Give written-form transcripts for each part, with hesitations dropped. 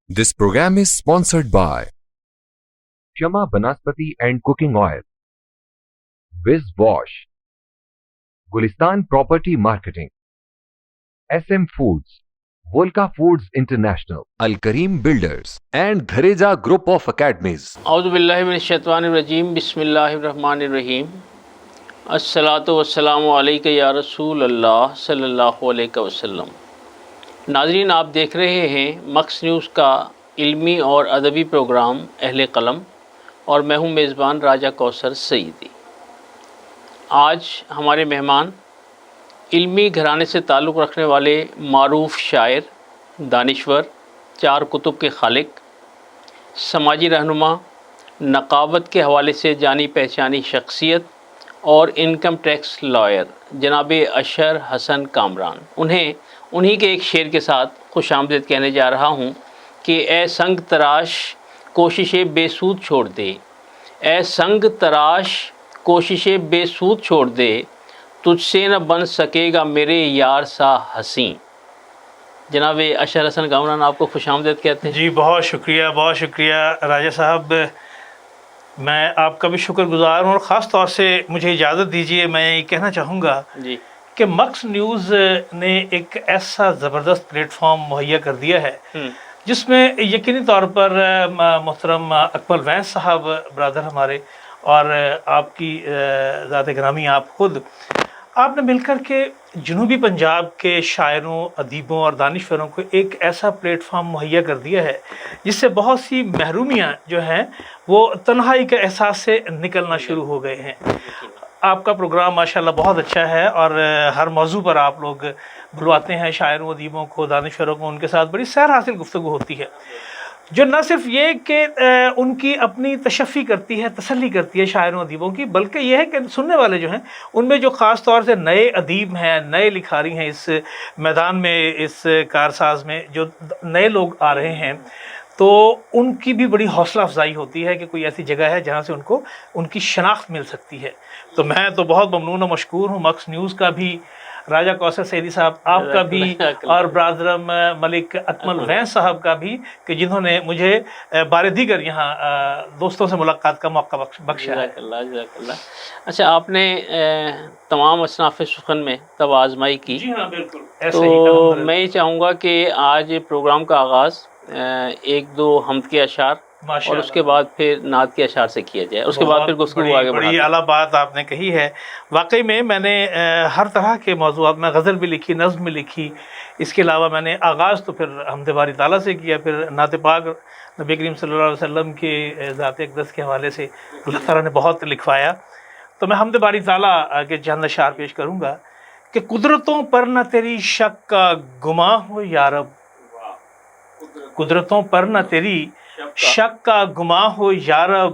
This program is sponsored by Shama Banaspati and Cooking Oil, Wiz Wash, Gulistan Property Marketing, SM Foods, Volca Foods International, Al Kareem Builders, and Dhareja Group of Academies. اعوذ باللہ من الشیطان الرجیم بسم اللہ الرحمن الرحیم الصلاۃ والسلام علیک یا رسول اللہ صلی اللہ علیہ وسلم۔ ناظرین، آپ دیکھ رہے ہیں مکس نیوز کا علمی اور ادبی پروگرام اہل قلم، اور میں ہوں میزبان راجہ کوثر سعیدی۔ آج ہمارے مہمان علمی گھرانے سے تعلق رکھنے والے معروف شاعر، دانشور، 4 کتب کے خالق، سماجی رہنما، نقابت کے حوالے سے جانی پہچانی شخصیت اور انکم ٹیکس لائر جناب اشہر حسن کامران، انہی کے ایک شعر کے ساتھ خوش آمدید کہنے جا رہا ہوں کہ اے سنگ تراش کوششیں بے سود چھوڑ دے، اے سنگ تراش کوششیں بے سود چھوڑ دے، تجھ سے نہ بن سکے گا میرے یار سا حسین۔ جناب اشہر حسن کامران، آپ کو خوش آمدید کہتے ہیں۔ جی بہت شکریہ راجہ صاحب، میں آپ کا بھی شکر گزار ہوں، اور خاص طور سے مجھے اجازت دیجیے، میں یہ کہنا چاہوں گا جی کہ مکس نیوز نے ایک ایسا زبردست پلیٹ فارم مہیا کر دیا ہے جس میں یقینی طور پر محترم اکمل وینس صاحب برادر ہمارے، اور آپ کی ذات گرامی آپ خود، آپ نے مل کر کے جنوبی پنجاب کے شاعروں، ادیبوں اور دانشوروں کو ایک ایسا پلیٹ فارم مہیا کر دیا ہے جس سے بہت سی محرومیاں جو ہیں وہ تنہائی کے احساس سے نکلنا شروع ہو گئے ہیں۔ آپ کا پروگرام ماشاءاللہ بہت اچھا ہے، اور ہر موضوع پر آپ لوگ بلواتے ہیں شاعروں، ادیبوں کو، دانشوروں کو، ان کے ساتھ بڑی سیر حاصل گفتگو ہوتی ہے، جو نہ صرف یہ کہ ان کی اپنی تشفی کرتی ہے، تسلی کرتی ہے شاعروں ادیبوں کی، بلکہ یہ ہے کہ سننے والے جو ہیں ان میں جو خاص طور سے نئے ادیب ہیں، نئے لکھاری ہیں، اس میدان میں، اس کارساز میں جو نئے لوگ آ رہے ہیں، تو ان کی بھی بڑی حوصلہ افزائی ہوتی ہے کہ کوئی ایسی جگہ ہے جہاں سے ان کو ان کی شناخت مل سکتی ہے۔ تو میں تو بہت ممنون و مشکور ہوں مکس نیوز کا بھی، راجہ کوثر سعیدی صاحب آپ کا بھی، اور برادرم ملک اکمل وینس صاحب کا بھی، کہ جنہوں نے مجھے بار دیگر یہاں دوستوں سے ملاقات کا موقع بخشا ہے۔ جزاک اللہ، جزاک اللہ۔ اچھا، آپ نے تمام اصناف سخن میں تب آزمائی کی؟ جی ہاں، بالکل ایسے ہی۔ تو میں یہ چاہوں گا کہ آج پروگرام کا آغاز 1-2 حمد کے اشعار اور اس کے بعد پھر نعت کے اشعار سے کیا جائے، اس کے بعد پھر گفتگو آگے بڑی اعلیٰ بات آپ نے کہی ہے۔ واقعی میں نے ہر طرح کے موضوعات میں غزل بھی لکھی، نظم بھی لکھی، اس کے علاوہ میں نے آغاز تو پھر حمد باری تعالیٰ سے کیا، پھر نعت پاک نبی کریم صلی اللہ علیہ وسلم کے ذات اقدس کے حوالے سے اللہ تعالیٰ نے بہت لکھوایا۔ تو میں حمد باری تعالیٰ کے چند اشعار پیش کروں گا کہ قدرتوں پر نہ تیری شک کا گماں ہو یارب، قدرتوں پر نہ تیری شک کا گماں ہو یارب،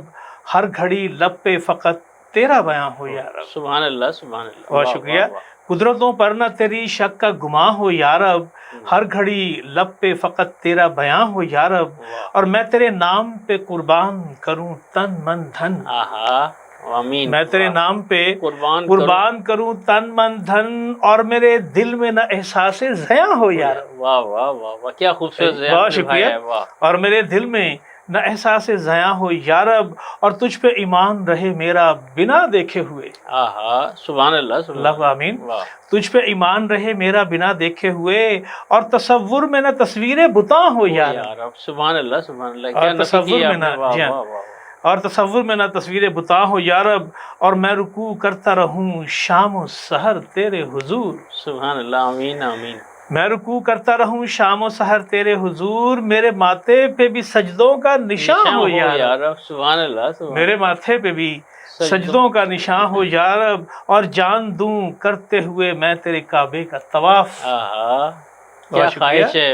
ہر گھڑی لب پہ فقط تیرا بیاں ہو یارب۔ سبحان اللہ، سبحان اللہ، بہت شکریہ۔ قدرتوں پر نہ تیری شک کا گماں ہو یارب، ہر گھڑی لب پہ فقط تیرا بیاں ہو یارب، اور میں تیرے نام پہ قربان کروں تن من دھن، آمین، میں تیرے نام پہ قربان کروں تن من دھن، اور میرے دل میں نہ احساس زیاں ہو یارب۔ واہ واہ واہ واہ، کیا خوبصورت بیان، بہت شکریہ۔ اور میرے دل میں نہ احساس زیاں ہو یارب، اور تجھ پہ ایمان رہے میرا بنا دیکھے ہوئے۔ سبحان اللہ، سبحان اللہ آمین۔ تجھ پہ ایمان رہے میرا بنا دیکھے ہوئے، اور تصور میں نہ تصویر بتاں ہو یارب۔ سبحان اللہ، سبحان اللہ، اور تصور میں نہ، جی ہاں، اور تصور میں نہ تصویر بتاں ہو یارب، اور میں رکوع کرتا رہوں شام و سحر تیرے حضور۔ سبحان اللہ، آمین آمین۔ میں رکوع کرتا رہوں شام و سحر تیرے حضور، میرے ماتھے پہ بھی سجدوں کا نشان ہو یارب۔ سبحان اللہ، میرے ماتھے پہ بھی سجدوں کا نشان ہو یارب، اور جان دوں کرتے ہوئے میں تیرے کعبے کا طواف۔ کیا خواہش ہے،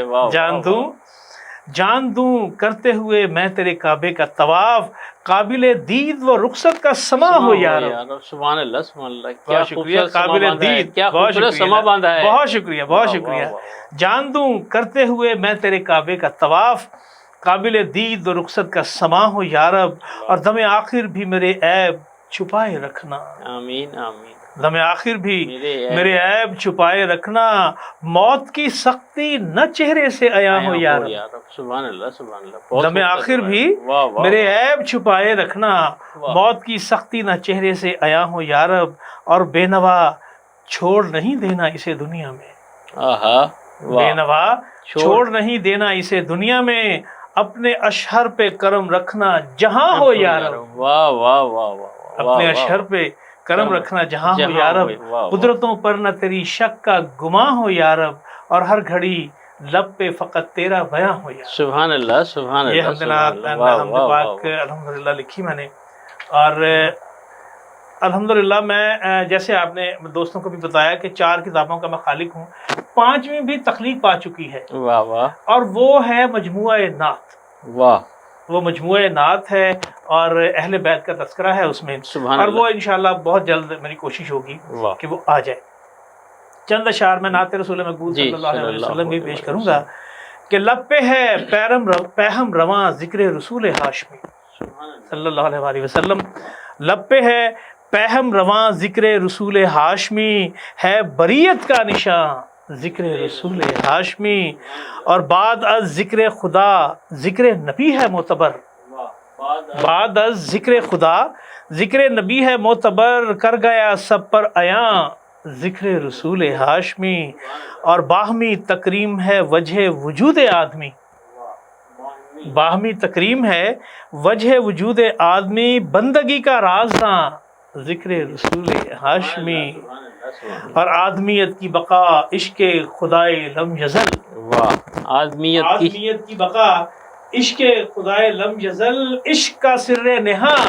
جان دوں کرتے ہوئے میں تیرے کعبے کا طواف، قابل دید و رخصت کا سما ہو یارب۔ سبحان اللہ، سبحان اللہ، کیا شکریہ، قابل دید، کیا خوبصورت سما باندھا ہے، بہت شکریہ، بہت شکریہ۔ جان دوں کرتے ہوئے میں تیرے کعبے کا طواف، قابل دید و رخصت کا سما ہو یارب، اور دم آخر بھی میرے عیب چھپائے رکھنا۔ آمین آمین۔ دم آخر بھی میرے عیب چھپائے رکھنا، موت کی سختی نہ چہرے سے عیاں ہو یا رب۔ سبحان اللہ سبحان اللہ۔ دم آخر بھی میرے عیب چھپائے رکھنا، موت کی سختی نہ چہرے سے عیاں ہو یا رب، اور بے نوا چھوڑ نہیں دینا اسے دنیا میں، بے نوا چھوڑ نہیں دینا اسے دنیا میں، اپنے اشہر پہ کرم رکھنا جہاں ہو یا رب۔ واہ واہ واہ واہ، اپنے اشہر پہ کرم رکھنا جہاں ہو یا رب، قدرتوں پر نہ تیری شک کا گمان ہو یا رب، اور ہر گھڑی لب پہ فقط تیرا بیاں ہو یا رب۔ سبحان اللہ سبحان اللہ۔ یہ حمد پاک الحمدللہ لکھی میں نے، اور الحمدللہ میں جیسے آپ نے دوستوں کو بھی بتایا کہ 4 کتابوں کا میں خالق ہوں، 5ویں بھی تخلیق پا چکی ہے، واہ واہ، اور وہ ہے مجموعہ نعت۔ واہ، وہ مجموعہ نعت ہے اور اہل بیت کا تذکرہ ہے اس میں، سبحان اور اللہ۔ وہ انشاءاللہ بہت جلد میری کوشش ہوگی واہ، کہ وہ آ جائے۔ چند اشعار میں نعت رسول مقبول جی، صلی اللہ علیہ صلی وسلم بھی اللہ پیش علیہ کروں گا کہ لب پہ ہے پیہم رواں ذکر رسول ہاشمی صلی اللہ علیہ وسلم، لب پہ ہے پیہم رواں ذکر رسول ہاشمی، ہے بریت کا نشان ذکر رسول ہاشمی، اور بعد از ذکر خدا ذکر نبی ہے معتبر، بعد از ذکر خدا ذکر نبی ہے معتبر، کر گیا سب پر عیاں ذکر رسول ہاشمی، اور باہمی تکریم ہے وجہ وجود آدمی، باہمی تکریم ہے وجہ وجود آدمی، بندگی کا رازداں ذکر رسول ہاشمی، اور آدمیت کی بقا عشق خدائے لم یزل، واہ، آدمیت کی بقا عشق خدائے لم یزل، عشق کا سر نہاں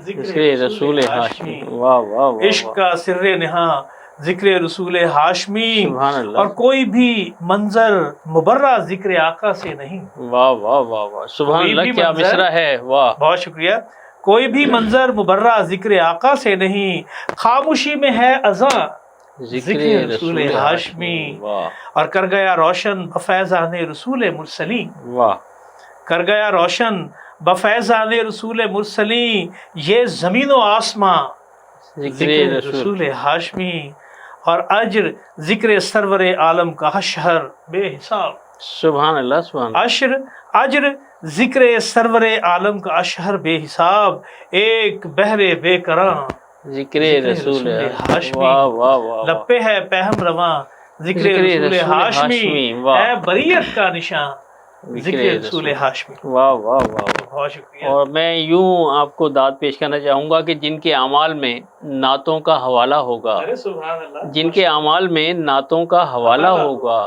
ذکر رسول ہاشمی، واہ واہ واہ، عشق کا سر نہاں ذکر رسول ہاشمی، سبحان اللہ، اور کوئی بھی منظر مبرہ ذکر آقا سے نہیں۔ واہ واہ واہ واہ، سبحان اللہ، کیا مصرع ہے، واہ، بہت شکریہ۔ کوئی بھی منظر مبرہ ذکر آقا سے نہیں، خاموشی میں ہے اذاں ذکر رسول ہاشمی، واہ اور کر گیا روشن بفیضان رسول مرسلین، واہ، کر گیا روشن بفیضان رسول مرسلین، یہ زمین و آسماں ذکر رسول ہاشمی، اور اجر ذکر سرور عالم کا اشہر بے حساب، سبحان اللہ سبحان اللہ، اجر ذکر سرور عالم کا اشہر بے حساب، ایک بحر بے کراں ذکر رسول ہاشمی، واہ واہ واہ، لب پہ ہے پیہم رواں ذکر رسول ہاشمی، ہے بریت کا نشان ذکر رسول ہاشمی۔ واہ واہ واہ، بہت شکریہ۔ اور میں یوں آپ کو داد پیش کرنا چاہوں گا کہ جن کے اعمال میں نعتوں کا حوالہ ہوگا، ارے سبحان اللہ، جن کے اعمال میں نعتوں کا حوالہ ہوگا،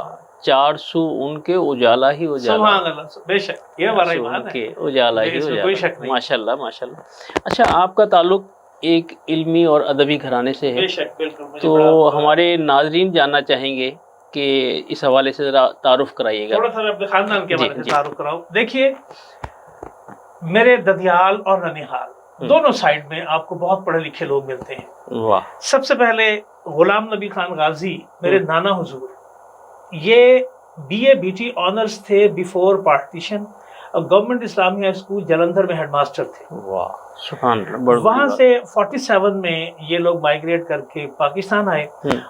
400 ان کے اجالا ہی اجالا، سبحان اللہ، بے شک یہ ہمارا ایمان ان کے ہے، اجالا ہی اس میں کوئی شک اجالا، نہیں۔ ماشاء اللہ ماشاء اللہ۔ اچھا، آپ کا تعلق ایک علمی اور ادبی گھرانے سے ہے، بے شک، بالکل، مجھے تو بڑا ہمارے ناظرین جاننا چاہیں گے کہ اس حوالے سے ذرا تعارف کرائیے گا۔ تھوڑا سا میں اپنے خاندان کے حوالے جی، سے جی۔ تعارف کراؤں۔ دیکھیے، میرے ددیال اور ننیحال دونوں سائڈ میں آپ کو بہت پڑھے لکھے لوگ ملتے ہیں۔ واہ، سب سے پہلے غلام نبی خان غازی میرے نانا حضور، یہ B A B T honours تھے before partition, government Islamia school Jalandhar میں ہیڈ ماسٹر تھے۔ واہ، سبحان اللہ، بڑی وہاں بات۔ سے 47 میں یہ لوگ مائیگریٹ کر کے پاکستان آئے،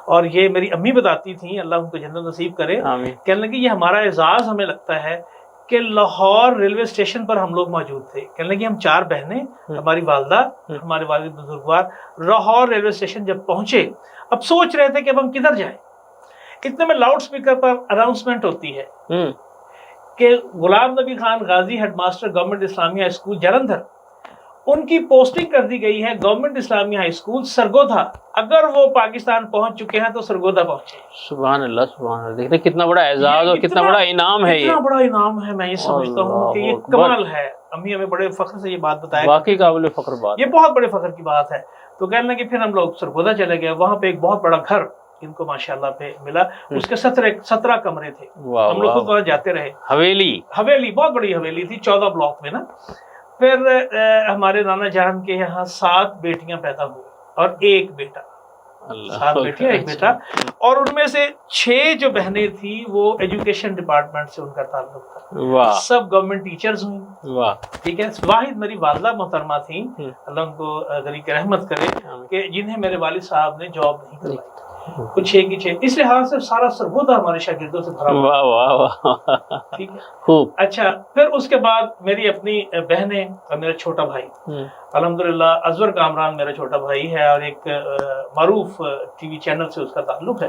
اور یہ میری امی بتاتی تھیں، اللہ ان کو جنت نصیب کرے، آمین۔ کہنے لگے یہ ہمارا اعزاز ہمیں لگتا ہے کہ لاہور ریلوے اسٹیشن پر ہم لوگ موجود تھے۔ کہنے لگے ہم 4 بہنیں، ہماری والدہ، ہمارے والد بزرگوار، لاہور ریلوے اسٹیشن جب پہنچے، اب سوچ رہے تھے کہ اب ہم کدھر جائیں۔ اتنے میں لاؤڈ سپیکر پر اناؤنسمنٹ ہوتی ہے کہ غلام نبی خان غازی head master government Islamia school Jalandhar, ان کی پوسٹنگ کر دی گئی ہے گورنمنٹ اسلامیہ ہائی اسکول سرگودا، اگر وہ پاکستان پہنچ چکے ہیں تو سرگودا پہنچے۔ سبحان اللہ سبحان اللہ، دیکھیں کتنا بڑا اعزاز اور کتنا بڑا انعام ہے اتنا بڑا انعام ہے، میں یہ سمجھتا ہوں کہ یہ اللہ اکبر۔ کمال ہے۔ امی ہمیں بڑے فخر سے یہ بات بتایا، واقعی قابل فخر بات۔ یہ بہت بڑے فخر کی بات ہے۔ تو کہنے لگے پھر ہم لوگ سرگودا چلے گئے، وہاں پہ ایک بہت بڑا گھر ان کو ماشاءاللہ پہ ملا، اس کے 17 کمرے تھے، واہ ہم لوگ خود واہ، وہاں جاتے رہے۔ حویلی بہت بڑی حویلی تھی، 14 بلاک میں نا۔ پھر ہمارے نانا جان کے یہاں 7 بیٹیاں پیدا ہوئی اور 1 بیٹا، اللہ 7 بیٹیاں 1 بیٹا, اور ان میں سے 6 جو بہنیں تھیں وہ ایجوکیشن ڈپارٹمنٹ سے ان کا تعلق تھا, واہ سب گورنمنٹ ٹیچرز ہوئیں. واہ ٹھیک ہے, واحد میری والدہ محترمہ تھیں, اللہ ان کو غریق رحمت کرے, کہ جنہیں میرے والد صاحب نے جاب نہیں کروائی, کچھ 6 کی 6. اس لحاظ سے سارا سرگودا ہمارے شاگردوں سے بھرا ہوا. واہ واہ واہ, ٹھیک ہے, خوب. اچھا پھر اس کے بعد میری اپنی بہنیں اور میرا چھوٹا بھائی, الحمدللہ ازور کامران میرا چھوٹا بھائی ہے, اور ایک معروف ٹی وی چینل سے اس کا تعلق ہے,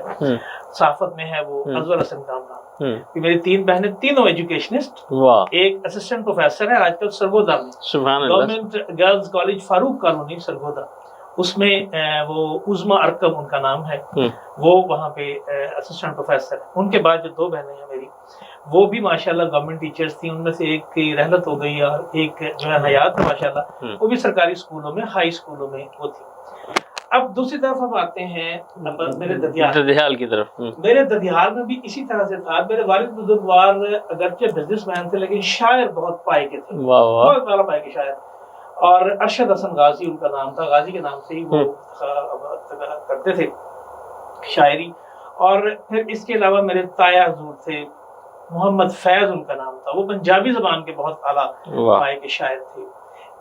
صحافت میں ہے وہ, ازور حسن کامران. میری 3 بہنیں, تینوں ایجوکیشنسٹ. واہ, ایک اسسٹنٹ پروفیسر ہے آج کل سرگودا میں, سبحان اللہ. گورنمنٹ گرلز کالج فاروق کالونی سرگودا, اس میں وہ عظما ارکم ان کا نام ہے, وہ وہاں پہ اسسٹنٹ پروفیسر ہے. ان کے بعد جو 2 بہنیں ہیں میری, وہ بھی ماشاءاللہ گورنمنٹ ٹیچرز تھیں. ان میں سے ایک کی رحلت ہو گئی اور ایک جو ہے حیات ہے ماشاءاللہ, وہ بھی سرکاری اسکولوں میں, ہائی اسکولوں میں وہ تھی. اب دوسری طرف ہم آتے ہیں میرے ددیال کی طرف. میرے ددیال میں بھی اسی طرح سے تھا. میرے والد بزرگوار اگرچہ بزنس مین تھے لیکن شاعر بہت پائے کے تھے, بہت بڑا پائے کے شاعر, اور ارشد حسن غازی ان کا نام تھا, غازی کے نام سے ہی وہ کرتے تھے شاعری. اور پھر اس کے علاوہ میرے تایا حضور تھے, محمد فیض ان کا نام تھا, وہ پنجابی زبان کے بہت اعلیٰ پائے کے شاعر تھے.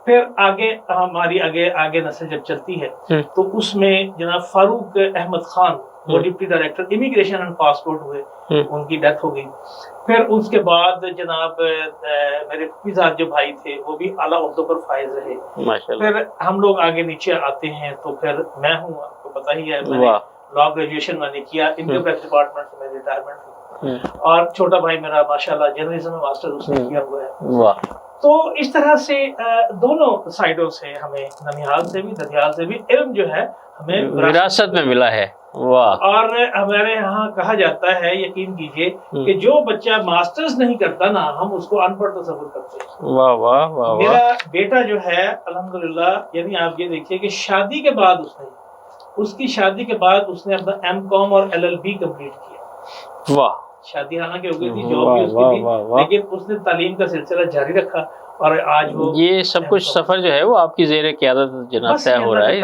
پھر آگے ہماری آگے نسل جب چلتی ہے تو اس میں جناب فاروق احمد خان, وہ deputy director immigration and passport ہوئے, ان کی ڈیتھ ہو گئی. پھر اس کے بعد جناب میرے پھپھیزاد جو بھائی تھے وہ بھی اعلیٰ عہدوں پر فائز رہے. پھر ہم لوگ آگے نیچے آتے ہیں تو پھر میں ہوں, آپ کو پتہ ہی ہے, میں نے لا گریجویشن میں نے کیا, انکم ٹیکس ڈپارٹمنٹ سے میں ریٹائرمنٹ ہوئی, اور چھوٹا بھائی میرا ماشاءاللہ جرنلزم میں ماسٹر اس نے کیا ہوا ہے. تو اس طرح سے دونوں سائڈوں سے ہمیں, ننیہال سے بھی ددیال سے بھی, علم جو ہے ہمیں وراثت میں ملا ہے. واہ. اور ہمارے یہاں کہا جاتا ہے, یقین کیجئے, کہ جو بچہ ماسٹرز نہیں کرتا نا, ہم اس کو ان پڑھ تصور کرتے ہیں. واہ واہ واہ. میرا بیٹا جو ہے الحمدللہ, یعنی آپ یہ دیکھیے کہ شادی کے بعد اس کی شادی کے بعد اس نے اپنا M.Com اور LLB کمپلیٹ کیا. واہ. شادی حالانکہ ہو گئی تھی, جاب بھی اس کی تھی, لیکن اس نے تعلیم کا سلسلہ جاری رکھا, اور آج وہ یہ سب کچھ سفر جو ہے وہ آپ کی زیر قیادت جناب طے ہو رہا ہے.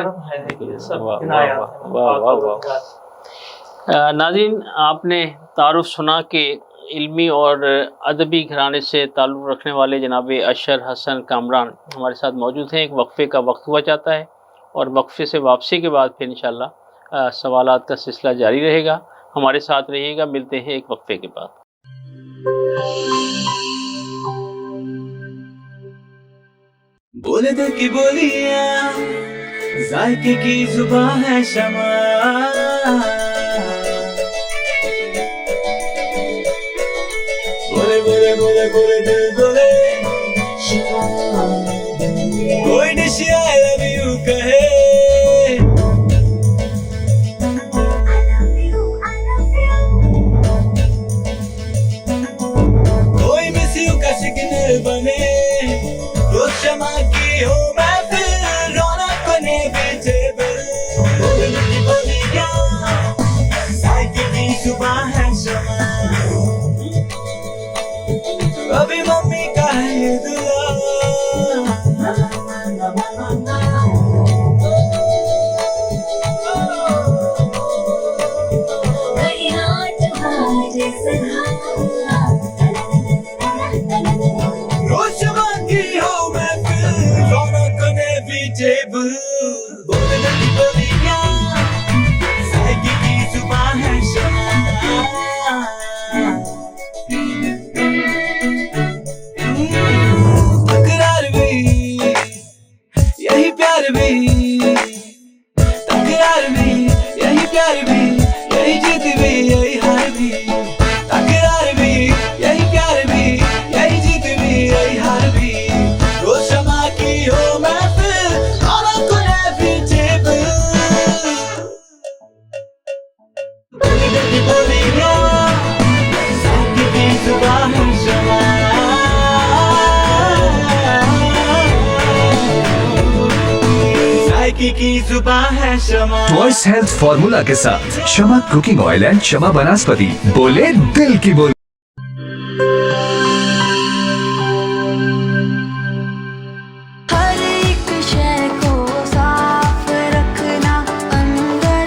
ناظرین, آپ نے تعارف سنا کہ علمی اور ادبی گھرانے سے تعلق رکھنے والے جناب اشر حسن کامران ہمارے ساتھ موجود ہیں. ایک وقفے کا وقت ہوا چاہتا ہے, اور وقفے سے واپسی کے بعد پھر انشاءاللہ سوالات کا سلسلہ جاری رہے گا. ہمارے ساتھ رہیے گا, ملتے ہیں ایک وقفے کے بعد. بولے دل کی بولیاں, ذائقے کی زبان ہے شمع, بولے بولے بولے بولے دل بولے, کوئی ڈش آئی لو یو کہے, کوئی مس یو کا سگنل بنے, روز شمع کی ہو محفل, رونق بنے ویجیبل. بولے دل کی بولیاں, ذائقے کی زبان ہے شمع, ابھی ممی کا ہے یہ دعا. روز شمع کی ہو محفل, رونق بنے ویجیبل. بولے دل کی بولیاں, ذائقے کی زبان ہے شمع, تکرار بھی یہی پیار بھی, تکرار بھی یہی پیار بھی, یہی جیت بھی یہی ہار بھی, تکرار بھی یہی پیار بھی, یہی جیت بھی یہی ہار بھی. روز شمع کی ہو محفل, رونق بنے ویجیبل. بولے دل کی بولیاں, ذائقے کی زبان ہے شمع, ذائقے کی زبان ہے شمع. وائس ہیلتھ فارمولا کے ساتھ شمع کوکنگ آئل اینڈ شمع بناسپتی. بولے دل کی بولی. ہر ایک شے کو صاف رکھنا, اندر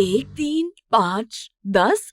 1, 3, 5, 10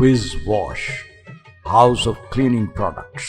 Wiz Wash, House of Cleaning Products.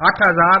8000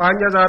5000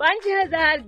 5000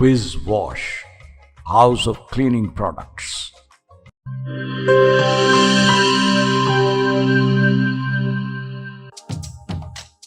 Wiz Wash, House of Cleaning Products.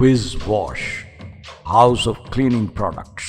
Wiz Wash, House of Cleaning Products.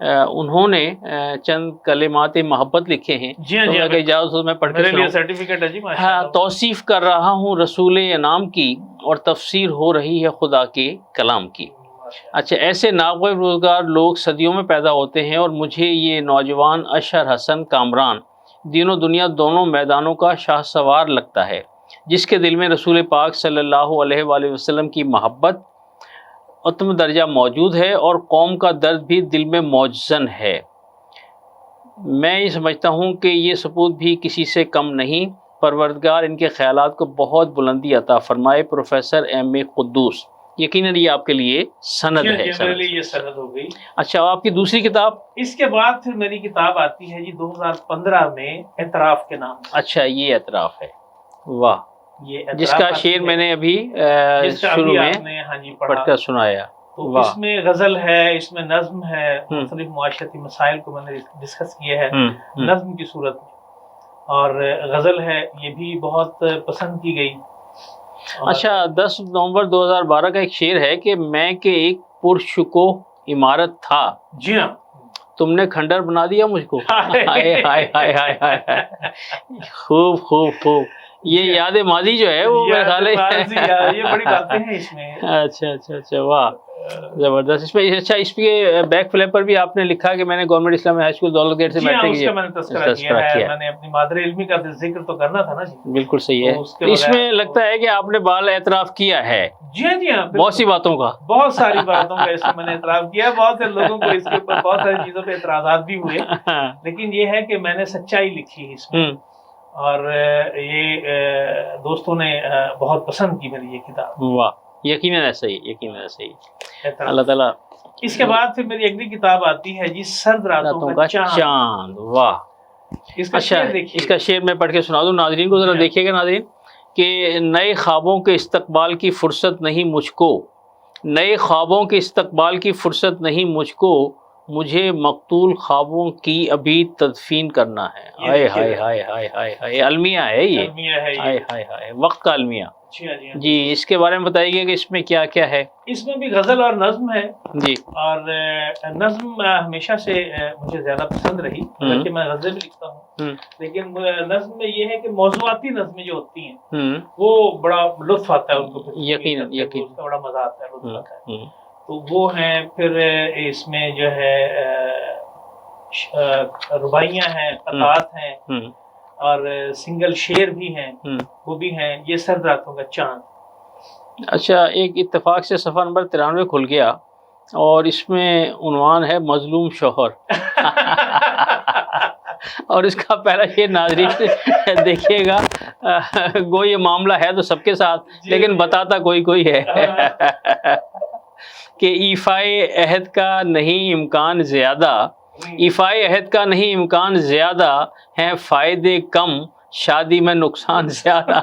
انہوں نے چند کلمات محبت لکھے ہیں. جی ہاں، تو اگر اجازت ہو میں پڑھ کے سناؤں. سرٹیفکیٹ ہے جی ماشاءاللہ. ہاں، توصیف کر رہا ہوں رسول انعام کی اور تفسیر ہو رہی ہے خدا کے کلام کی. اچھا، ایسے ناقابل روزگار لوگ صدیوں میں پیدا ہوتے ہیں اور مجھے یہ نوجوان اشہر حسن کامران دین و دنیا دونوں میدانوں کا شاہ سوار لگتا ہے، جس کے دل میں رسول پاک صلی اللہ علیہ وآلہ وسلم کی محبت اتم درجہ موجود ہے اور قوم کا درد بھی دل میں موجزن ہے. میں یہ سمجھتا ہوں کہ یہ سپوت بھی کسی سے کم نہیں. پروردگار ان کے خیالات کو بہت بلندی عطا فرمائے. پروفیسر ایم اے قدوس. یقیناً یہ آپ کے لیے سند ہے. میرے لیے یہ سند ہو گئی. اچھا، آپ کی دوسری کتاب؟ اس کے بعد پھر میری کتاب آتی ہے جی 2015 میں، اعتراف کے نام سے. اچھا، یہ اعتراف ہے. واہ، یہ جس کا شعر میں نے ابھی شروع میں پڑھ کر سنایا. تو اس میں غزل ہے، اس میں نظم ہے، مختلف معاشرتی مسائل کو میں نے ڈسکس کیا ہے نظم کی صورت میں، اور غزل ہے، یہ بھی بہت پسند کی گئی. اچھا، 10 نومبر 2012 کا ایک شعر ہے کہ میں کہ ایک پرشکوہ عمارت تھا، جی ہاں، تم نے کھنڈر بنا دیا مجھ کو. ہائے ہائے ہائے ہائے ہائے، خوب خوب خوب. یہ یاد ماضی جو ہے وہ میرے خیال ہے یہ بڑی باتیں ہیں اس میں. اچھا اچھا اچھا، واہ زبردست. اس میں اچھا، اس کے بیک فلیپ پر بھی آپ نے لکھا کہ میں نے گورنمنٹ اسلامی ہائی اسکول دولت گیٹ سے میٹرک کیا. میں نے تذکرہ کیا ہے، میں نے اپنی مادر علمی کا ذکر تو کرنا تھا نا جی. بالکل صحیح ہے. اس میں لگتا ہے کہ آپ نے بال اعتراف کیا ہے. جی ہاں، جی ہاں، بہت سی باتوں کا، بہت ساری باتوں کا اس میں میں نے اعتراف کیا. بہت سے لوگوں کو اس کے اوپر بہت ساری چیزوں پہ اعتراضات بھی ہوئے، لیکن یہ ہے کہ میں نے سچائی لکھی اس میں، اور یہ دوستوں نے بہت پسند کی میری یہ کتاب. واہ، یقیناً ایسا ہی، یقیناً ایسا ہی. اللہ تعالیٰ. اس کے بعد پھر میری اگلی کتاب آتی ہے جی سرد راتوں کا چاند. واہ. اچھا، اس کا شعر میں پڑھ کے سنا دوں ناظرین کو، ذرا دیکھیے گا ناظرین کہ نئے خوابوں کے استقبال کی فرصت نہیں مجھ کو، نئے خوابوں کے استقبال کی فرصت نہیں مجھ کو، مجھے مقتول خوابوں کی ابھی تدفین کرنا ہے. ہائے ہائے ہائے ہائے ہائے ہائے، المیہ ہے یہ. ہائے ہائے ہائے، وقت کا المیہ. جی، اس کے بارے میں بتائیے کہ اس میں کیا کیا ہے. اس میں بھی غزل اور نظم ہے جی، اور نظم ہمیشہ سے مجھے زیادہ پسند رہی، بلکہ میں غزل بھی لکھتا ہوں، لیکن نظم میں یہ ہے کہ موضوعاتی نظمیں جو ہوتی ہیں وہ بڑا لطف آتا ہے ان کو. یقیناً یقیناً، اس کا بڑا مزہ آتا ہے، لطف آتا ہے. تو وہ ہیں. پھر اس میں جو ہے رباعیاں ہیں، قطعات ہیں، اور سنگل شعر بھی ہیں، وہ بھی ہیں. یہ سرد راتوں کا چاند. اچھا، ایک اتفاق سے صفحہ نمبر 93 کھل گیا اور اس میں عنوان ہے مظلوم شوہر. اور اس کا پہلا شعر ناظرین دیکھیے گا. گو یہ معاملہ ہے تو سب کے ساتھ، لیکن بتاتا کوئی کوئی ہے کہ ایفائے عہد کا نہیں امکان زیادہ، ایفائے عہد کا نہیں امکان زیادہ، ہیں فائدے کم شادی میں نقصان زیادہ.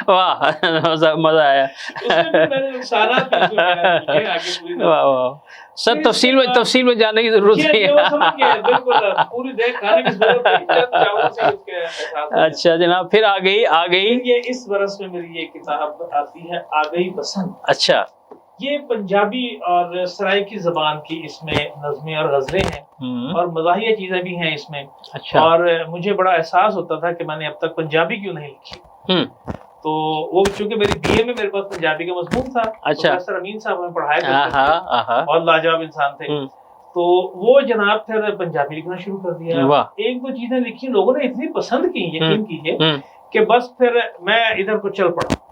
واہ، مزہ آیا. واہ واہ. سر تفصیل میں جانے کی ضرورت نہیں ہے. اچھا جناب، پھر آ گئی یہ اس برس میں میری یہ کتاب آتی ہے آ گئی بسنت. اچھا، یہ پنجابی اور سرائکی زبان کی اس میں نظمیں اور غزلیں ہیں، اور مزاحیہ چیزیں بھی ہیں اس میں. اچھا. اور مجھے بڑا احساس ہوتا تھا کہ میں نے اب تک پنجابی کیوں نہیں لکھی. تو وہ چونکہ میری بی اے میں میرے پاس پنجابی کا مضمون تھا. اچھا. پروفیسر امین صاحب ہمیں پڑھایا کرتے تھے، بہت لاجواب انسان تھے. تو وہ جناب پھر پنجابی لکھنا شروع کر دیا. ایک دو چیزیں لکھی، لوگوں نے اتنی پسند کی، یقین کیجیے، کہ بس پھر میں ادھر کو چل پڑا.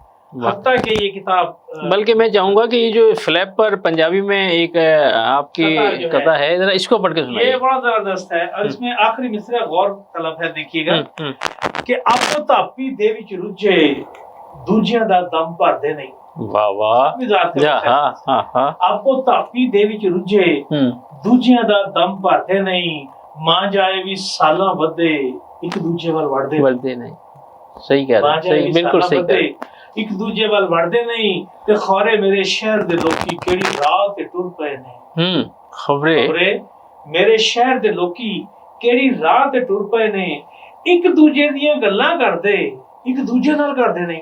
حتیٰ کہ یہ کتاب، بلکہ میں چاہوں گا کہ یہ جو فلیپ پر پنجابی میں ایک آپ کی قطعہ ہے، ذرا اس کو پڑھ کے سنائیے. یہ بڑا زبردست ہے، اور اس میں آخری مصرع غور طلب ہے. دیکھیے گا کہ آپ تاپی دے وچ رجھے دوجیاں دا دم بھر دے نہیں. واہ واہ. آپ کو تاپی دے وچ رجھے دوجیاں دا دم بھر دے نہیں، ماں جائے بھی سالاں ودے ایک دوجے وال وڑدے نہیں. صحیح کہہ رہے ہیں، صحیح، بالکل صحیح کہہ رہے ہیں. ایک دوجے وال وڑدے نہیں تے خورے میرے شہر دے لوکی کیڑی راہ تے ٹر پئے نے. خبرے میرے شہر دے لوکی کیڑی راہ تے ٹر پئے نے، ایک دوجے دیاں گلاں کردے ایک دوجے نال کردے نہیں.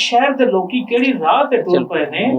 ਸ਼ਹਿਰ ਦੇ ਲੋਕੀ ਕਿਹੜੀ ਰਾਹ ਤੇ ਟੁਰ ਪਏ ਨੇ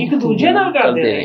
ਇੱਕ ਦੂਜੇ ਨਾਲ ਕਰਦੇ ਨੇ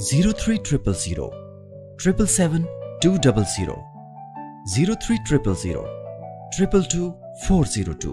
0300 777 200 0300 222 402।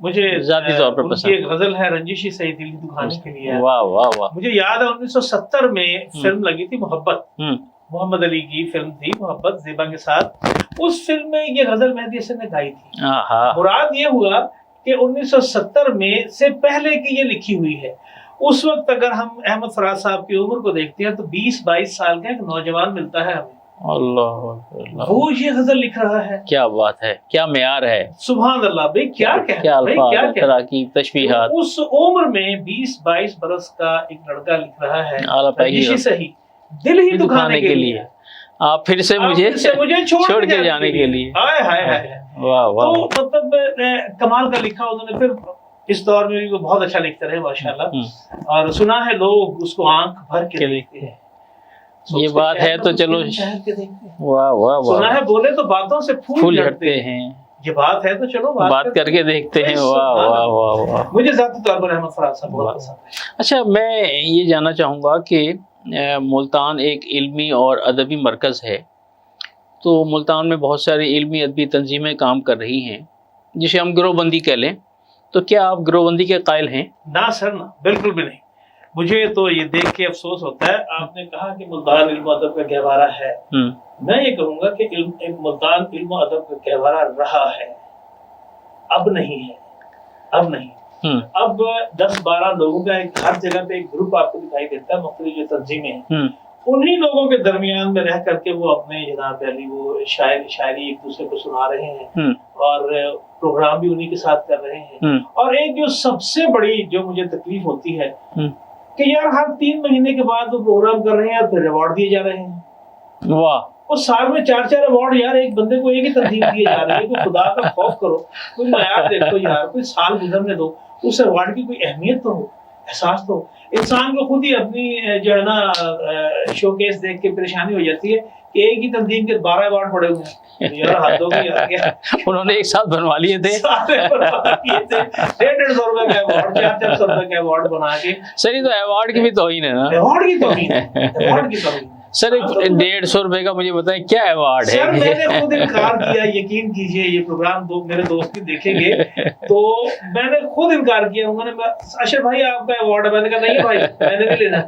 مجھے ذاتی طور پر پسند ایک غزل ہے رنجشی صحیح دل کی دکھانے کے لیے. واہ واہ واہ. مجھے یاد ہے 1970 میں فلم لگی تھی محبت، محمد علی کی فلم تھی محبت زیبا کے ساتھ. اس فلم میں یہ غزل مہدی حسن نے گائی تھی. مراد یہ ہوا کہ 1970 میں سے پہلے کی یہ لکھی ہوئی ہے. اس وقت اگر ہم احمد فراز صاحب کی عمر کو دیکھتے ہیں تو 20-22 سال کا ایک نوجوان ملتا ہے ہمیں. اللہ، وہ یہ غزل لکھ رہا ہے. کیا بات ہے، کیا معیار ہے. سبحان اللہ بھائی، کیا الفاظ، تراکیب، تشبیہات. اس عمر میں 20-22 برس کا ایک لڑکا لکھ رہا ہے رنجشی صحیح دل ہی دکھانے کے لیے. آپ پھر سے مجھے چھوڑ کے جانے کے لیے. واہ واہ. تو مطلب کمال کا لکھا انہوں نے. پھر اس دور میں بھی وہ بہت اچھا لکھتے رہے ماشاءاللہ. اور سنا ہے لوگ اس کو آنکھ بھر کے دیکھتے ہیں. یہ بات ہے تو چلو. واہ واہ واہ. سنا ہے بولے تو باتوں سے پھول جھڑتے ہیں. یہ بات ہے تو چلو بات کر کے دیکھتے ہیں. واہ واہ واہ واہ. مجھے ذاتی طور پر احمد فراز صاحب بہت پسند ہے. اچھا، میں یہ جاننا چاہوں گا کہ ملتان ایک علمی اور ادبی مرکز ہے، تو ملتان میں بہت ساری علمی ادبی تنظیمیں کام کر رہی ہیں جسے ہم گروہ بندی کہہ لیں، تو کیا آپ گروہ بندی کے قائل ہیں؟ نہ سر، نہ، بالکل بھی نہیں. مجھے تو یہ دیکھ کے افسوس ہوتا ہے. آپ نے کہا کہ ملتان علم و ادب کا گہوارہ ہے. میں یہ کہوں گا کہ ملتان علم و ادب کا گہوارہ رہا ہے، اب نہیں ہے. اب نہیں. اب 10-12 لوگوں کا ایک ہر جگہ پہ ایک گروپ آپ کو دکھائی دیتا ہے. مختلف جو تنظیمیں ہیں انہی لوگوں کے درمیان میں رہ کر کے وہ اپنے جناب علی وہ شاعری ایک دوسرے کو سنا رہے ہیں اور پروگرام بھی انہی کے ساتھ کر رہے ہیں. اور ایک جو سب سے بڑی جو مجھے تکلیف ہوتی ہے کہ یار ہر 3 مہینے کے بعد وہ پروگرام کر رہے ہیں اور پھر ایوارڈ دیے جا رہے ہیں. واہ. اور سال میں 4 ایوارڈ یار ایک بندے کو ایک ہی تنظیم دیے جا رہے ہیں. کوئی خدا کا خوف کرو، کوئی معیار دیکھو یار، کوئی سال گزرنے دو، اس ایوارڈ کی کوئی اہمیت تو ہو، احساس تو. انسان کو خود ہی اپنی جو ہے نا شو کیس دیکھ کے پریشانی ہو جاتی ہے کہ ایک ہی تنظیم کے 12 ایوارڈ پڑے ہوئے ہیں. یار حد ہو گئی. انہوں نے ایک ساتھ بنوا لیے تھے 150 روپے کا ایوارڈ، 400 روپے کا ایوارڈ بنا کے. سر یہ تو ایوارڈ کی بھی توہین ہے نا. ایوارڈ کی توہین ہے، ایوارڈ کی توہین. سر 150 روپے کا مجھے بتائیں کیا ایوارڈ ہے؟ سر میں نے خود انکار کیا. یقین کیجئے یہ پروگرام میرے دوست بھی دیکھیں گے تو میں نے خود انکار کیا. انہوں نے اشرف بھائی آپ کا ایوارڈ ہے. میں نے کہا نہیں بھائی میں نے نہیں لینا،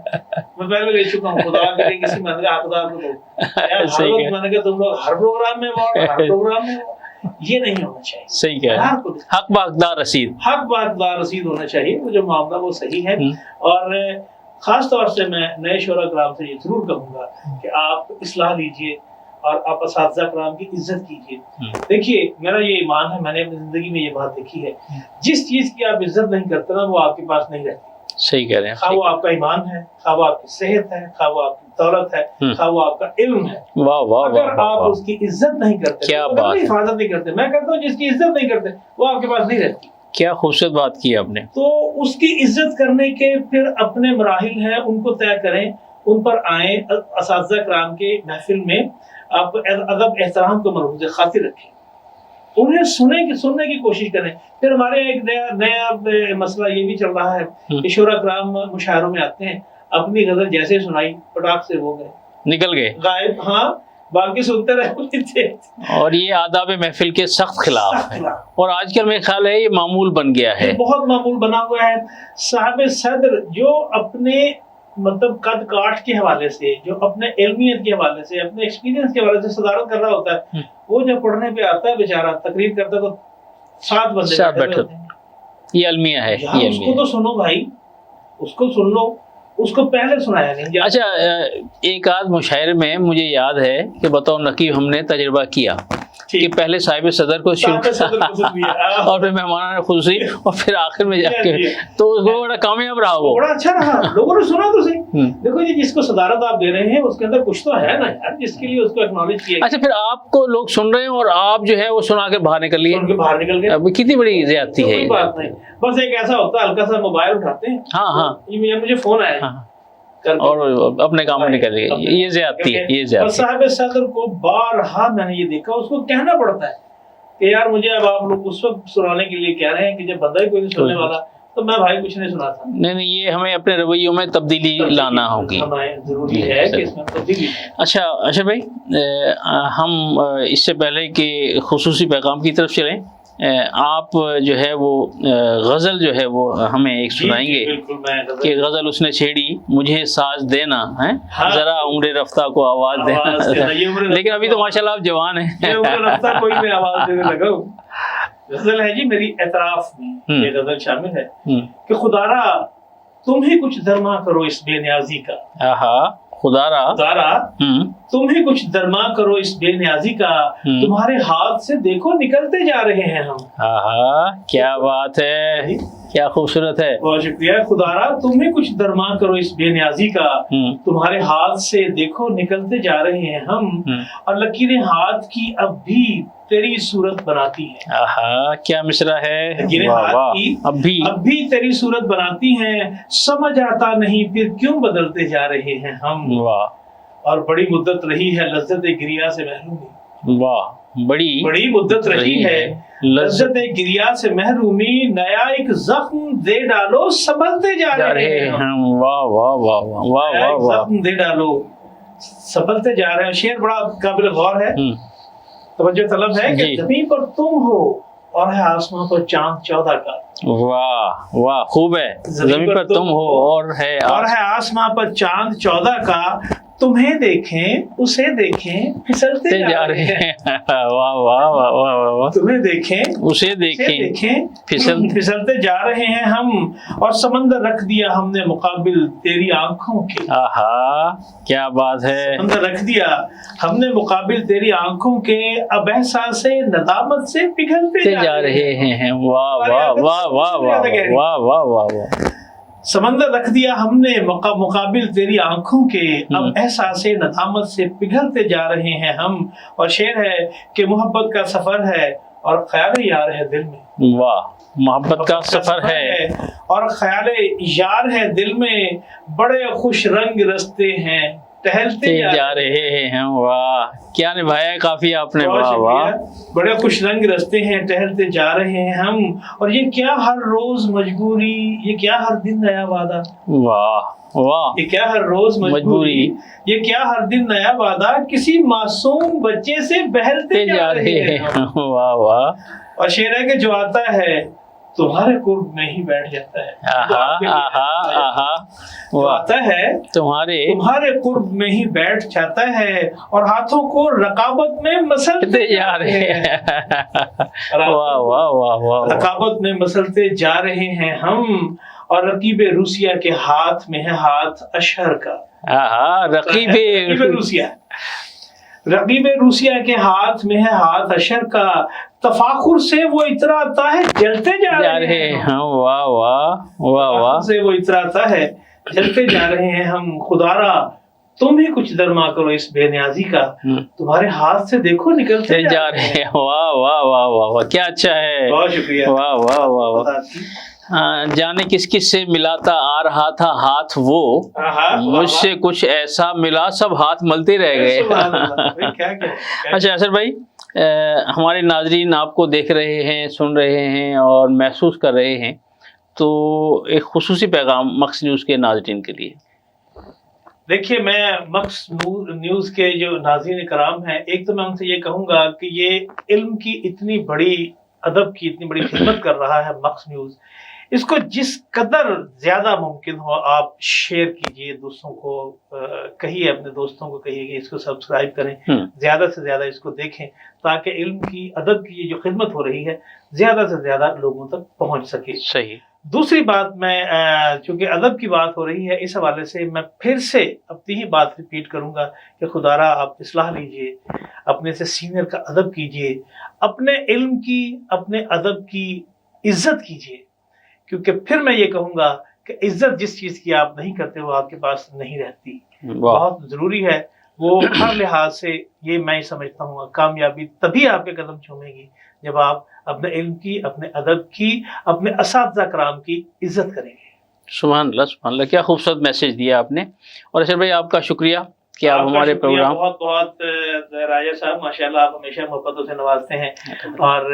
میں پہلے لے چکا ہوں. خدا کرے کسی میں نے کہا حقدار کو دو. میں نے کہا تم لوگ ہر پروگرام میں ایوارڈ، ہر پروگرام میں یہ نہیں ہونا چاہیے. صحیح کہہ رہے ہیں. حق باقدار رسید، حق باقدار رسید ہونا چاہیے. وہ جو معاملہ وہ صحیح ہے. اور خاص طور سے میں نئے شعراء کرام سے یہ ضرور کہوں گا کہ آپ اصلاح لیجئے اور آپ اساتذہ کرام کی عزت کیجئے. دیکھیے میرا یہ ایمان ہے، میں نے اپنی زندگی میں یہ بات دیکھی ہے، جس چیز کی آپ عزت نہیں کرتے نا وہ آپ کے پاس نہیں رہتی. صحیح کہہ رہے ہیں. خواہ وہ آپ کا ایمان ہے، خواہ وہ آپ کی صحت ہے، خواہ وہ آپ کی دولت ہے، خواہ وہ آپ کا علم ہے. واہ واہ. اگر آپ اس کی عزت نہیں کرتے، کیا بات، حفاظت نہیں کرتے، میں کہتا ہوں جس کی عزت نہیں کرتے وہ آپ کے پاس نہیں رہتی. کیا خوبصورت بات کی آپ نے. تو اس کی عزت کرنے کے پھر اپنے مراحل ہیں، ان کو طے کریں، ان پر آئیں. اساتذہ کرام کے محفل میں آپ ادب احترام کو ملحوظ خاطر رکھیں، انہیں سننے کی کوشش کریں. پھر ہمارے ایک نیا مسئلہ یہ بھی چل رہا ہے کہ شعراء کرام مشاعروں میں آتے ہیں، اپنی غزل جیسے سنائی پٹاخ سے وہ گئے، نکل گئے غائب. ہاں باقی سنتے رہے تھے. اور یہ آداب محفل کے سخت خلاف ہے، اور آج کل میرے خیال ہے یہ معمول بن گیا ہے، بہت معمول بنا ہوا ہے. صاحب صدر جو اپنے مطلب قد کاٹ کے حوالے سے، جو اپنے علمیت کے حوالے سے، اپنے ایکسپیرینس کے حوالے سے صدارت کر رہا ہوتا ہے، وہ جب پڑھنے پہ آتا ہے بیچارہ تقریر کرتا ہے تو 7 بندے بیٹھے ہوتے ہیں. یہ المیہ ہے. اس کو تو سنو بھائی، اس کو سن لو، اس کو پہلے سنایا نہیں. اچھا ایک آدھ مشاعرے میں مجھے یاد ہے کہ بطور نقیب ہم نے تجربہ کیا کہ پہلے صاحب صدر کو شروع اور پھر مہمانان خصوصی اور پھر آخر میں جا کے، تو وہ بڑا کامیاب رہا، وہ بڑا اچھا رہا. لوگوں نے سنا تو صحیح. دیکھو جی جس کو صدارت آپ دے رہے ہیں اس کے اندر کچھ تو ہے نا یار، جس کے لیے اس کو ایکنالج کیا. اچھا پھر آپ کو لوگ سن رہے ہیں اور آپ جو ہے وہ سنا کے باہر نکل لیے، باہر نکل گئے. کتنی بڑی زیادتی ہے. بات نہیں، بس ایک ایسا ہوتا ہے ہلکا سا موبائل اٹھاتے ہیں، ہاں ہاں مجھے فون آیا اور اپنے کام میں نکل گئے. یہ زیادتی ہے، یہ زیادتی. صاحب صدر کو بارہا میں نے یہ دیکھا، اس کو کہنا پڑتا ہے کہ یار مجھے اب آپ لوگ اس وقت سنانے کے لیے کہہ رہے ہیں کہ جب بندہ ہی کوئی نہیں سننے والا تو میں بھائی کچھ نہیں سناتا. نہیں یہ ہمیں اپنے رویوں میں تبدیلی لانا ہوگی، ضروری ہے کہ اس میں تبدیلی. اچھا بھائی، ہم اس سے پہلے کہ خصوصی پیغام کی طرف چلیں، آپ جو ہے وہ غزل جو ہے وہ ہمیں ایک سنائیں گے کہ غزل اس نے چھیڑی مجھے ساز دینا ہے ذرا عمر رفتہ کو آواز دینا، لیکن ابھی تو ماشاءاللہ آپ جوان ہیں. کوئی میں آواز دینے لگا ہوں. غزل ہے جی میری اعتراف میں یہ غزل شامل ہے کہ خدا را تم ہی کچھ درما کرو اس بے نیازی کا. خدا را تم ہی کچھ درما کرو اس بے نیازی کا، تمہارے ہاتھ سے دیکھو نکلتے جا رہے ہیں ہم. کیا بات ہے، کیا خوبصورت ہے. بہت شکریہ. خدا را تم ہی کچھ درما کرو اس بے نیازی کا، تمہارے ہاتھ سے دیکھو نکلتے جا رہے ہیں ہم، اور لکیریں ہاتھ کی اب بھی تیری صورت بناتی ہیں. کیا مصرع ہے. لکیریں ہاتھ کی اب بھی تیری صورت بناتی ہیں، سمجھ آتا نہیں پھر کیوں بدلتے جا رہے ہیں ہم. اور بڑی مدت رہی ہے لذت گریا سے محرومی. بڑی مدت رہی ہے لذت گریا سے محرومی، نیا ایک زخم دے ڈالو سنبھلتے جا رہے ہیں ہم. زخم دے ڈالو سنبھلتے جا رہے ہیں. شعر بڑا قابل غور ہے، توجہ طلب ہے کہ زمین پر تم ہو اور ہے آسمان پر چاند 14 کا. واہ خوب ہے. زمین پر تم ہو اور ہے آسمان پر چاند 14 کا، تمہیں دیکھیں اسے دیکھیں پھسلتے جا رہے ہیں. تمہیں دیکھیں اسے دیکھیں پھسلتے جا رہے ہیں ہم، اور سمندر رکھ دیا ہم نے مقابل تیری آنکھوں کے. کیا بات ہے. سمندر رکھ دیا ہم نے مقابل تیری آنکھوں کے، اب احساس ندامت سے پگھلتے جا رہے ہیں. واہ واہ واہ واہ واہ واہ واہ. سمندر رکھ دیا ہم نے مقابل تیری آنکھوں کے، اب احساس ندامت سے پگھلتے جا رہے ہیں ہم. اور شعر ہے کہ محبت کا سفر ہے اور خیال یار ہے دل میں. محبت کا سفر ہے اور خیال یار ہے دل میں، بڑے خوش رنگ رستے ہیں ٹہلتے جا رہے ہیں. واہ کیا نبھایا کافی آپ نے. واہ بڑے خوش رنگ رستے ہیں ٹہلتے جا رہے ہیں ہم، اور یہ کیا ہر روز مجبوری، یہ کیا ہر دن نیا وعدہ. یہ کیا ہر روز مجبوری، یہ کیا ہر دن نیا وعدہ، کسی معصوم بچے سے بہلتے جا رہے ہیں. اور شعر ہے کہ جو آتا ہے تمہارے قرب میں ہی بیٹھ جاتا ہے. آتا ہے تمہارے قرب میں ہی بیٹھ جاتا ہے، اور ہاتھوں کو رقابت میں مسلتے جا رہے ہیں. رقابت میں مسلتے جا رہے ہیں ہم، اور رقیب روسیہ کے ہاتھ میں ہے ہاتھ اشہر کا. رقیب روسیہ کے ہاتھ میں ہے ہاتھ اشہر کا، تفاخر سے وہ اتراتا ہے جلتے جا رہے ہیں. واہ سے وہ اتراتا ہے جلتے جا رہے ہیں ہم. خدا را تم ہی کچھ درما کرو اس بے نیازی کا، تمہارے ہاتھ سے دیکھو نکلتے جا رہے ہیں. واہ واہ واہ واہ کیا اچھا ہے. بہت شکریہ. واہ واہ واہ واہ. جانے کس کس سے ملاتا آ رہا تھا ہاتھ وہ، مجھ سے کچھ ایسا ملا سب ہاتھ ملتے رہ گئے. اچھا اصغر بھائی، ہمارے ناظرین آپ کو دیکھ رہے ہیں، سن رہے ہیں اور محسوس کر رہے ہیں، تو ایک خصوصی پیغام مکس نیوز کے ناظرین کے لیے. دیکھیے میں مکس نیوز کے جو ناظرین کرام ہیں، ایک تو میں ان سے یہ کہوں گا کہ یہ علم کی اتنی بڑی، ادب کی اتنی بڑی خدمت کر رہا ہے مکس نیوز، اس کو جس قدر زیادہ ممکن ہو آپ شیئر کیجئے، دوستوں کو کہیے، اپنے دوستوں کو کہیے کہ اس کو سبسکرائب کریں، زیادہ سے زیادہ اس کو دیکھیں، تاکہ علم کی، ادب کی یہ جو خدمت ہو رہی ہے زیادہ سے زیادہ لوگوں تک پہنچ سکے. صحیح. دوسری بات، میں چونکہ ادب کی بات ہو رہی ہے، اس حوالے سے میں پھر سے اپنی ہی بات ریپیٹ کروں گا کہ خدا را آپ اصلاح لیجئے، اپنے سے سینئر کا ادب کیجئے، اپنے علم کی، اپنے ادب کی عزت کیجئے، کیونکہ پھر میں یہ کہوں گا کہ عزت جس چیز کی آپ نہیں کرتے وہ آپ کے پاس نہیں رہتی. بہت ضروری ہے وہ ہر لحاظ سے. یہ میں سمجھتا ہوں کامیابی تبھی آپ کے قدم چومے گی جب آپ اپنے علم کی، اپنے ادب کی، اپنے اساتذہ کرام کی عزت کریں گے. سبحان اللہ سبحان اللہ، کیا خوبصورت میسج دیا آپ نے. اور اصغر بھائی آپ کا شکریہ کہ آپ ہمارے پروگرام. بہت بہت راجہ صاحب، ماشاءاللہ آپ ہمیشہ محبتوں سے نوازتے ہیں. اور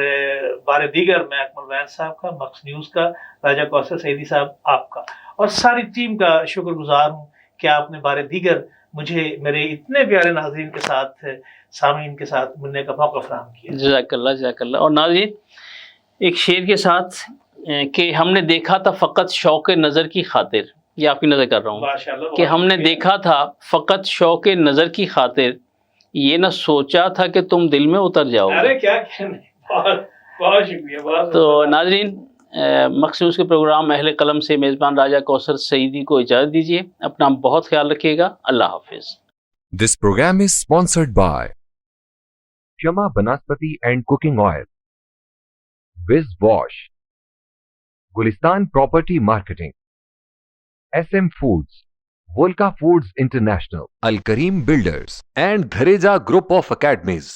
بار دیگر میں اکمل وینس صاحب کا، مکس نیوز کا، راجہ کوثر سعیدی صاحب آپ کا اور ساری ٹیم کا شکر گزار ہوں کہ آپ نے بار دیگر مجھے میرے اتنے پیارے ناظرین کے ساتھ، سامعین کے ساتھ ملنے کا موقع فراہم کیا. جزاک اللہ جزاک اللہ. اور ناظرین ایک شعر کے ساتھ کہ ہم نے دیکھا تھا فقط شوق نظر کی خاطر، یہ آپ کی نظر کر رہا ہوں کہ ہم نے دیکھا تھا فقط شوق نظر کی خاطر، یہ نہ سوچا تھا کہ تم دل میں اتر جاؤ گے۔ ارے کیا کہنے، بہت شکریہ۔ تو ناظرین، مخصوص کے پروگرام اہل قلم سے میزبان راجہ کوثر سعیدی کو اجازت دیجیے، اپنا بہت خیال رکھیے گا، اللہ حافظ۔ This program is sponsored by Shama Banaspati and Cooking Oil, Wiz Wash, Gulistan Property Marketing, SM Foods, Volca Foods International, Al Kareem Builders, and Dhareja Group of Academies.